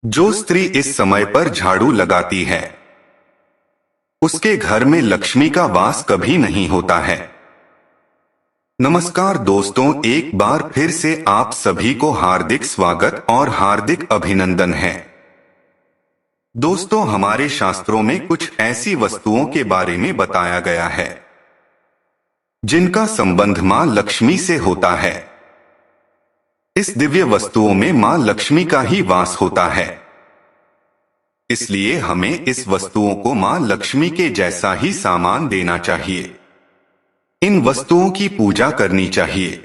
जो स्त्री इस समय पर झाड़ू लगाती है उसके घर में लक्ष्मी का वास कभी नहीं होता है। नमस्कार दोस्तों, एक बार फिर से आप सभी को हार्दिक स्वागत और हार्दिक अभिनंदन है। दोस्तों, हमारे शास्त्रों में कुछ ऐसी वस्तुओं के बारे में बताया गया है जिनका संबंध मां लक्ष्मी से होता है। इस दिव्य वस्तुओं में मां लक्ष्मी का ही वास होता है, इसलिए हमें इस वस्तुओं को मां लक्ष्मी के जैसा ही सामान देना चाहिए। इन वस्तुओं की पूजा करनी चाहिए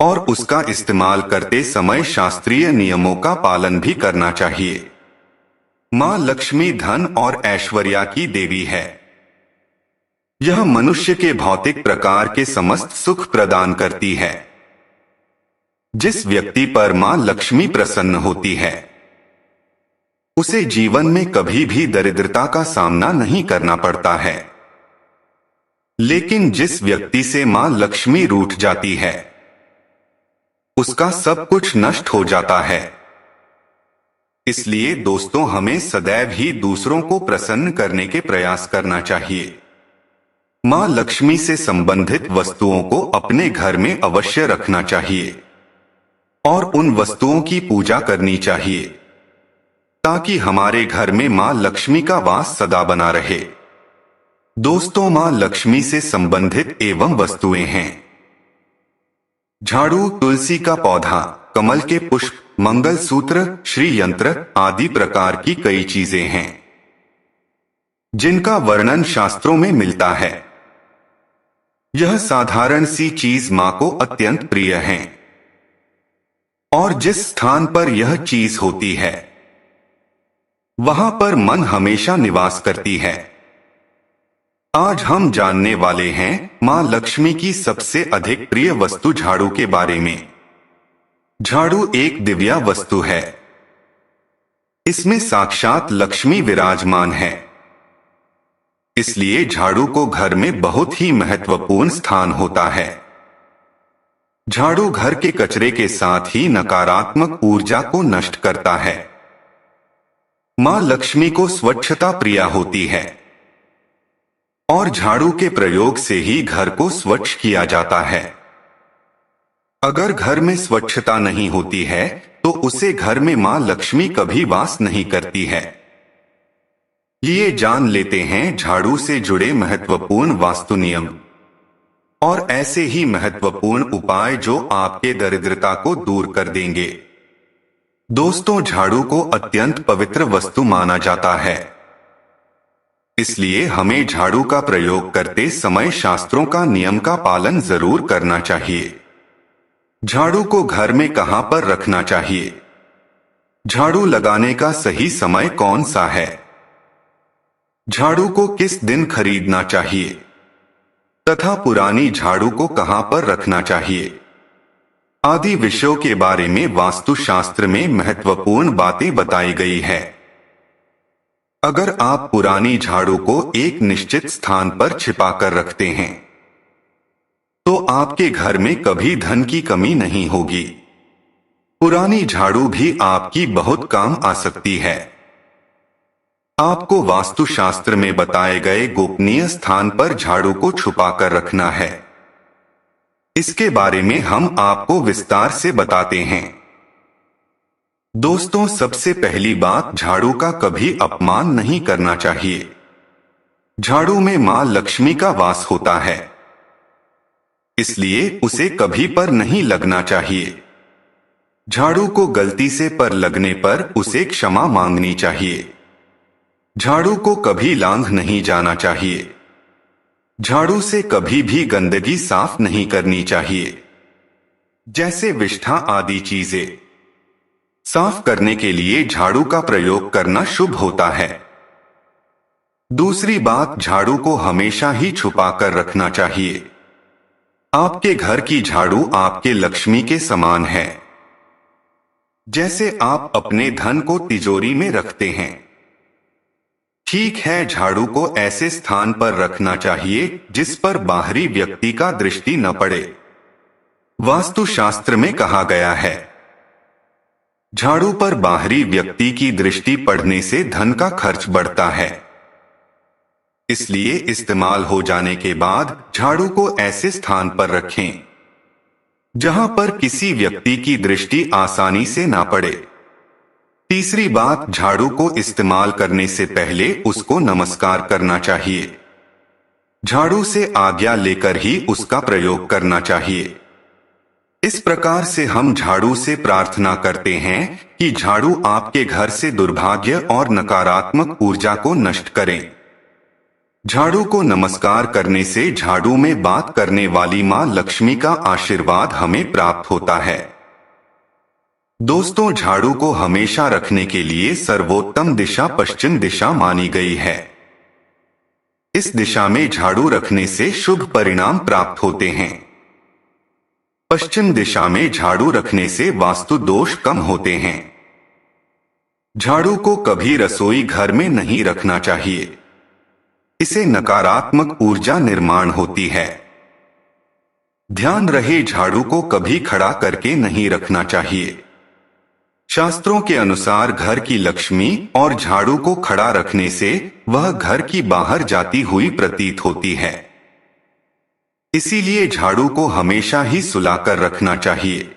और उसका इस्तेमाल करते समय शास्त्रीय नियमों का पालन भी करना चाहिए। मां लक्ष्मी धन और ऐश्वर्य की देवी है। यह मनुष्य के भौतिक प्रकार के समस्त सुख प्रदान करती है। जिस व्यक्ति पर मां लक्ष्मी प्रसन्न होती है उसे जीवन में कभी भी दरिद्रता का सामना नहीं करना पड़ता है। लेकिन जिस व्यक्ति से मां लक्ष्मी रूठ जाती है उसका सब कुछ नष्ट हो जाता है। इसलिए दोस्तों, हमें सदैव ही दूसरों को प्रसन्न करने के प्रयास करना चाहिए। मां लक्ष्मी से संबंधित वस्तुओं को अपने घर में अवश्य रखना चाहिए और उन वस्तुओं की पूजा करनी चाहिए ताकि हमारे घर में मां लक्ष्मी का वास सदा बना रहे। दोस्तों, मां लक्ष्मी से संबंधित एवं वस्तुएं हैं झाड़ू, तुलसी का पौधा, कमल के पुष्प, मंगलसूत्र, श्री यंत्र आदि प्रकार की कई चीजें हैं जिनका वर्णन शास्त्रों में मिलता है। यह साधारण सी चीज मां को अत्यंत प्रिय है और जिस स्थान पर यह चीज होती है वहां पर मन हमेशा निवास करती है। आज हम जानने वाले हैं मां लक्ष्मी की सबसे अधिक प्रिय वस्तु झाड़ू के बारे में। झाड़ू एक दिव्य वस्तु है। इसमें साक्षात लक्ष्मी विराजमान है। इसलिए झाड़ू को घर में बहुत ही महत्वपूर्ण स्थान होता है। झाड़ू घर के कचरे के साथ ही नकारात्मक ऊर्जा को नष्ट करता है। मां लक्ष्मी को स्वच्छता प्रिय होती है और झाड़ू के प्रयोग से ही घर को स्वच्छ किया जाता है। अगर घर में स्वच्छता नहीं होती है तो उसे घर में मां लक्ष्मी कभी वास नहीं करती है। ये जान लेते हैं झाड़ू से जुड़े महत्वपूर्ण वास्तु नियम और ऐसे ही महत्वपूर्ण उपाय जो आपके दरिद्रता को दूर कर देंगे। दोस्तों, झाड़ू को अत्यंत पवित्र वस्तु माना जाता है। इसलिए हमें झाड़ू का प्रयोग करते समय शास्त्रों का नियम का पालन जरूर करना चाहिए। झाड़ू को घर में कहां पर रखना चाहिए? झाड़ू लगाने का सही समय कौन सा है? झाड़ू को किस दिन खरीदना चाहिए तथा पुरानी झाड़ू को कहां पर रखना चाहिए आदि विषयों के बारे में वास्तुशास्त्र में महत्वपूर्ण बातें बताई गई है। अगर आप पुरानी झाड़ू को एक निश्चित स्थान पर छिपाकर रखते हैं तो आपके घर में कभी धन की कमी नहीं होगी। पुरानी झाड़ू भी आपकी बहुत काम आ सकती है। आपको वास्तुशास्त्र में बताए गए गोपनीय स्थान पर झाड़ू को छुपाकर रखना है। इसके बारे में हम आपको विस्तार से बताते हैं। दोस्तों, सबसे पहली बात, झाड़ू का कभी अपमान नहीं करना चाहिए। झाड़ू में मां लक्ष्मी का वास होता है, इसलिए उसे कभी पर नहीं लगना चाहिए। झाड़ू को गलती से पर लगने पर उसे क्षमा मांगनी चाहिए। झाड़ू को कभी लांघ नहीं जाना चाहिए। झाड़ू से कभी भी गंदगी साफ नहीं करनी चाहिए, जैसे विष्ठा आदि चीजें। साफ करने के लिए झाड़ू का प्रयोग करना शुभ होता है। दूसरी बात, झाड़ू को हमेशा ही छुपाकर रखना चाहिए। आपके घर की झाड़ू आपके लक्ष्मी के समान है। जैसे आप अपने धन को तिजोरी में रखते हैं, ठीक है, झाड़ू को ऐसे स्थान पर रखना चाहिए जिस पर बाहरी व्यक्ति का दृष्टि न पड़े। वास्तुशास्त्र में कहा गया है, झाड़ू पर बाहरी व्यक्ति की दृष्टि पड़ने से धन का खर्च बढ़ता है। इसलिए इस्तेमाल हो जाने के बाद झाड़ू को ऐसे स्थान पर रखें जहां पर किसी व्यक्ति की दृष्टि आसानी से ना पड़े। तीसरी बात, झाड़ू को इस्तेमाल करने से पहले उसको नमस्कार करना चाहिए। झाड़ू से आज्ञा लेकर ही उसका प्रयोग करना चाहिए। इस प्रकार से हम झाड़ू से प्रार्थना करते हैं कि झाड़ू आपके घर से दुर्भाग्य और नकारात्मक ऊर्जा को नष्ट करें। झाड़ू को नमस्कार करने से झाड़ू में बात करने वाली मां लक्ष्मी का आशीर्वाद हमें प्राप्त होता है। दोस्तों, झाड़ू को हमेशा रखने के लिए सर्वोत्तम दिशा पश्चिम दिशा मानी गई है। इस दिशा में झाड़ू रखने से शुभ परिणाम प्राप्त होते हैं। पश्चिम दिशा में झाड़ू रखने से वास्तु दोष कम होते हैं। झाड़ू को कभी रसोई घर में नहीं रखना चाहिए। इसे नकारात्मक ऊर्जा निर्माण होती है। ध्यान रहे, झाड़ू को कभी खड़ा करके नहीं रखना चाहिए। शास्त्रों के अनुसार घर की लक्ष्मी और झाड़ू को खड़ा रखने से वह घर की बाहर जाती हुई प्रतीत होती है। इसीलिए झाड़ू को हमेशा ही सुलाकर रखना चाहिए।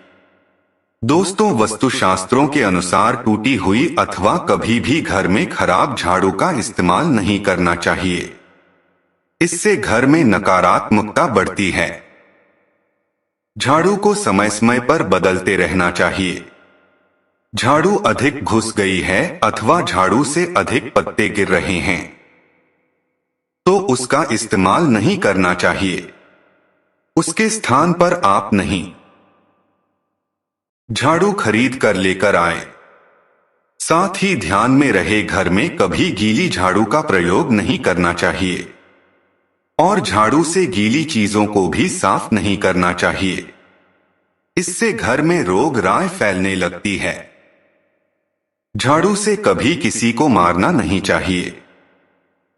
दोस्तों, वास्तुशास्त्रों के अनुसार टूटी हुई अथवा कभी भी घर में खराब झाड़ू का इस्तेमाल नहीं करना चाहिए। इससे घर में नकारात्मकता बढ़ती है। झाड़ू को समय समय पर बदलते रहना चाहिए। झाड़ू अधिक घुस गई है अथवा झाड़ू से अधिक पत्ते गिर रहे हैं तो उसका इस्तेमाल नहीं करना चाहिए। उसके स्थान पर आप नहीं झाड़ू खरीद कर लेकर आए। साथ ही ध्यान में रहे, घर में कभी गीली झाड़ू का प्रयोग नहीं करना चाहिए और झाड़ू से गीली चीजों को भी साफ नहीं करना चाहिए। इससे घर में रोग राय फैलने लगती है। झाड़ू से कभी किसी को मारना नहीं चाहिए।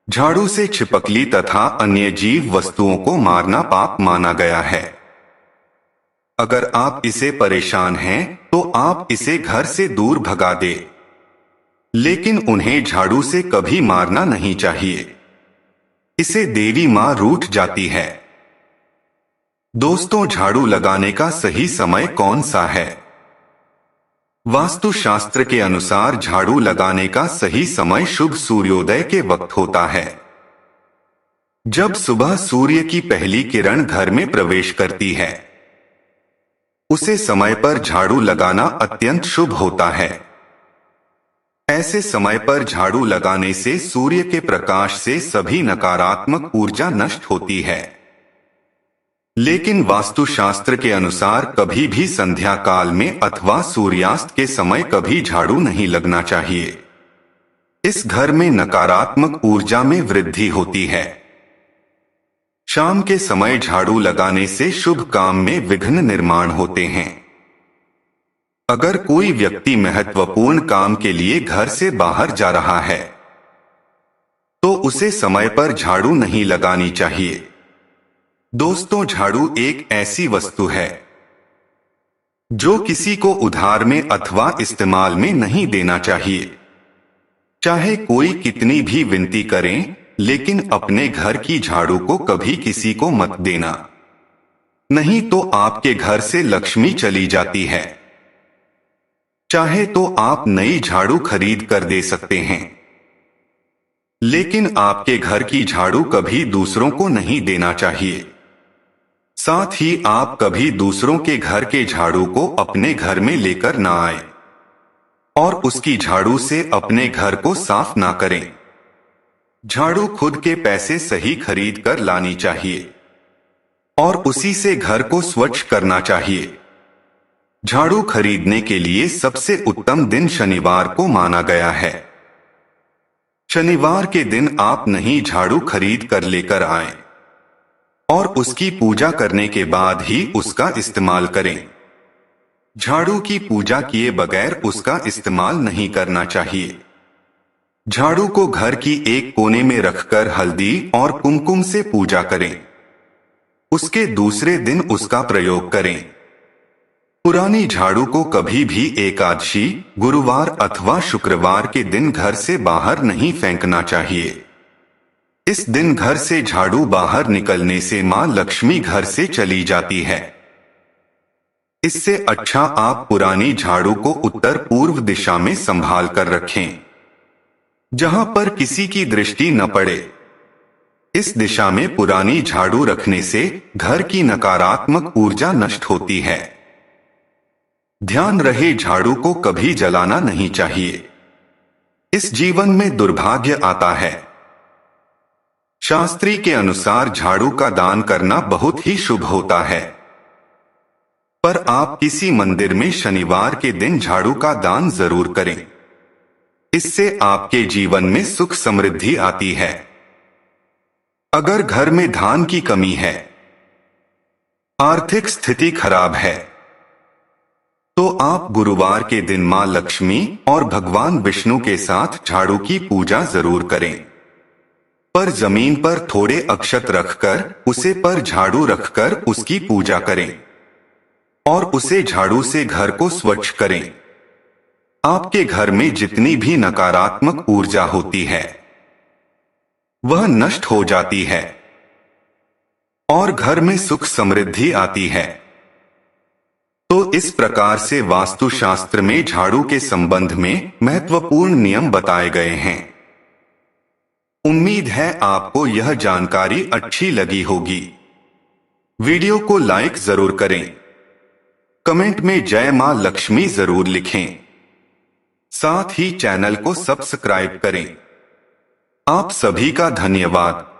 झाड़ू से छिपकली तथा अन्य जीव वस्तुओं को मारना पाप माना गया है। अगर आप इसे परेशान हैं तो आप इसे घर से दूर भगा दे, लेकिन उन्हें झाड़ू से कभी मारना नहीं चाहिए। इसे देवी मां रूठ जाती है। दोस्तों, झाड़ू लगाने का सही समय कौन सा है? वास्तुशास्त्र के अनुसार झाड़ू लगाने का सही समय शुभ सूर्योदय के वक्त होता है। जब सुबह सूर्य की पहली किरण घर में प्रवेश करती है, उसे समय पर झाड़ू लगाना अत्यंत शुभ होता है। ऐसे समय पर झाड़ू लगाने से सूर्य के प्रकाश से सभी नकारात्मक ऊर्जा नष्ट होती है। लेकिन वास्तुशास्त्र के अनुसार कभी भी संध्या काल में अथवा सूर्यास्त के समय कभी झाड़ू नहीं लगना चाहिए। इस घर में नकारात्मक ऊर्जा में वृद्धि होती है। शाम के समय झाड़ू लगाने से शुभ काम में विघ्न निर्माण होते हैं। अगर कोई व्यक्ति महत्वपूर्ण काम के लिए घर से बाहर जा रहा है तो उसे समय पर झाड़ू नहीं लगानी चाहिए। दोस्तों, झाड़ू एक ऐसी वस्तु है जो किसी को उधार में अथवा इस्तेमाल में नहीं देना चाहिए। चाहे कोई कितनी भी विनती करें, लेकिन अपने घर की झाड़ू को कभी किसी को मत देना, नहीं तो आपके घर से लक्ष्मी चली जाती है। चाहे तो आप नई झाड़ू खरीद कर दे सकते हैं, लेकिन आपके घर की झाड़ू कभी दूसरों को नहीं देना चाहिए। साथ ही आप कभी दूसरों के घर के झाड़ू को अपने घर में लेकर ना आए और उसकी झाड़ू से अपने घर को साफ ना करें। झाड़ू खुद के पैसे सही खरीद कर लानी चाहिए और उसी से घर को स्वच्छ करना चाहिए। झाड़ू खरीदने के लिए सबसे उत्तम दिन शनिवार को माना गया है। शनिवार के दिन आप नई झाड़ू खरीद कर लेकर आएं और उसकी पूजा करने के बाद ही उसका इस्तेमाल करें। झाड़ू की पूजा किए बगैर उसका इस्तेमाल नहीं करना चाहिए। झाड़ू को घर की एक कोने में रखकर हल्दी और कुमकुम से पूजा करें। उसके दूसरे दिन उसका प्रयोग करें। पुरानी झाड़ू को कभी भी एकादशी, गुरुवार अथवा शुक्रवार के दिन घर से बाहर नहीं फेंकना चाहिए। इस दिन घर से झाड़ू बाहर निकलने से मां लक्ष्मी घर से चली जाती है। इससे अच्छा आप पुरानी झाड़ू को उत्तर पूर्व दिशा में संभाल कर रखें, जहां पर किसी की दृष्टि न पड़े। इस दिशा में पुरानी झाड़ू रखने से घर की नकारात्मक ऊर्जा नष्ट होती है। ध्यान रहे, झाड़ू को कभी जलाना नहीं चाहिए। इस जीवन में दुर्भाग्य आता है। शास्त्री के अनुसार झाड़ू का दान करना बहुत ही शुभ होता है, पर आप किसी मंदिर में शनिवार के दिन झाड़ू का दान जरूर करें। इससे आपके जीवन में सुख समृद्धि आती है। अगर घर में धन की कमी है, आर्थिक स्थिति खराब है, तो आप गुरुवार के दिन मां लक्ष्मी और भगवान विष्णु के साथ झाड़ू की पूजा जरूर करें। पर जमीन पर थोड़े अक्षत रखकर उसे पर झाड़ू रखकर उसकी पूजा करें और उसे झाड़ू से घर को स्वच्छ करें। आपके घर में जितनी भी नकारात्मक ऊर्जा होती है वह नष्ट हो जाती है और घर में सुख समृद्धि आती है। तो इस प्रकार से वास्तुशास्त्र में झाड़ू के संबंध में महत्वपूर्ण नियम बताए गए हैं। उम्मीद है आपको यह जानकारी अच्छी लगी होगी। वीडियो को लाइक जरूर करें, कमेंट में जय मां लक्ष्मी जरूर लिखें, साथ ही चैनल को सब्सक्राइब करें। आप सभी का धन्यवाद।